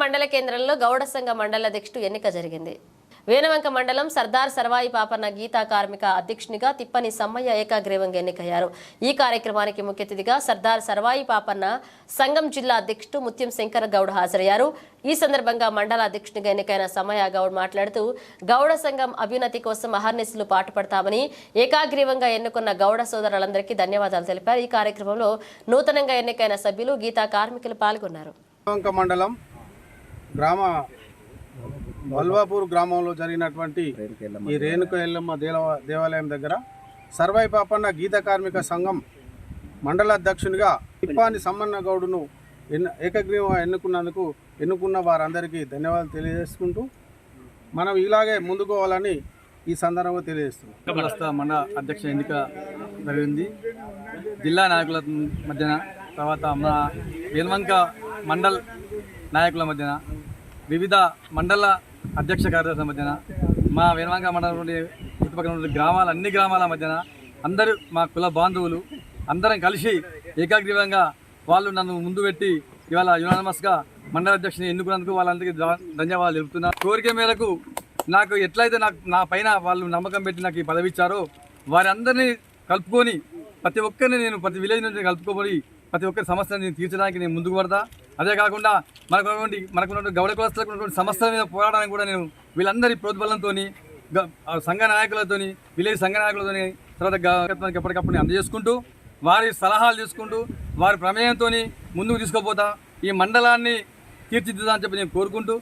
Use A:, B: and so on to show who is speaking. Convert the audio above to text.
A: మండల కేంద్రంలో గౌడ సంఘ మండల అధ్యక్షుడు ఎన్నిక జరిగింది. వేనవంక మండలం సర్దార్ సర్వాయి పాపన్న గీతా కార్మిక అధ్యక్షునిగా తిప్పని సమ్మయ్య ఏకాగ్రీవంగా ఎన్నికయ్యారు. ఈ కార్యక్రమానికి ముఖ్య అతిథిగా సర్దార్ సర్వాయి పాపన్న సంఘం జిల్లా అధ్యక్షుడు ముత్యం శంకర గౌడ్ హాజరయ్యారు. ఈ సందర్భంగా మండల అధ్యక్షునిగా ఎన్నికైన సమ్మయ్య గౌడ్ మాట్లాడుతూ గౌడ సంఘం అభ్యున్నతి కోసం అహర్నిశలు పాటుపడతామని, ఏకాగ్రీవంగా ఎన్నుకున్న గౌడ సోదరులందరికీ ధన్యవాదాలు తెలిపారు. ఈ కార్యక్రమంలో నూతనంగా ఎన్నికైన సభ్యులు గీతా కార్మికులు పాల్గొన్నారు.
B: మండలం గ్రామ వల్వాపూర్ గ్రామంలో జరిగినటువంటి ఈ రేణుక ఎల్లమ్మ దేవాలయం దగ్గర సర్వాయి పాపన్న గీత కార్మిక సంఘం మండల అధ్యక్షునిగా తిప్పాని సమ్మన్న గౌడును ఏకగ్రీవంగా ఎన్నుకున్న వారందరికీ ధన్యవాదాలు తెలియజేసుకుంటూ మనం ఇలాగే ముందుకోవాలని ఈ సందర్భంగా తెలియజేస్తున్నాం.
C: మండల అధ్యక్ష ఎన్నిక జరిగింది. జిల్లా నాయకుల మధ్యన, తర్వాత మన వేనవంక మండల్ నాయకుల మధ్యన, వివిధ మండల అధ్యక్ష కార్యదర్శుల మధ్యన, మా వేనవంక మండలం నుండి చుట్టుపక్కల గ్రామాల అన్ని గ్రామాల మధ్యన అందరూ మా కుల బాంధవులు అందరం కలిసి ఏకాగ్రీవంగా వాళ్ళు నన్ను ముందు పెట్టి ఇవాళ యునానిమస్గా మండల అధ్యక్షుని ఎన్నుకున్నందుకు వాళ్ళందరికీ ధన్యవాదాలు తెలుపుతున్నా. కోరిక మేరకు నాకు ఎట్లయితే నా పైన వాళ్ళు నమ్మకం పెట్టి నాకు ఈ పదవి ఇచ్చారో వారి అందరినీ కలుపుకొని ప్రతి ఒక్కరిని నేను ప్రతి విలేజ్ నుంచి కలుపుకోబడి ప్రతి ఒక్కరి సమస్యను నేను తీర్చడానికి నేను ముందుకు పడతా. అదే కాకుండా మనకున్నటువంటి గౌడ కులస్తులకు ఉన్నటువంటి సమస్యల మీద పోరాడడానికి కూడా నేను వీళ్ళందరి ప్రోద్బలంతో సంఘ నాయకులతో, విలేజ్ సంఘ నాయకులతో, తర్వాత ఎప్పటికప్పుడు అందజేసుకుంటూ వారి సలహాలు తీసుకుంటూ వారి ప్రమేయంతో ముందుకు తీసుకుపోతా ఈ మండలాన్ని తీర్చిదిద్దా అని చెప్పి నేను కోరుకుంటూ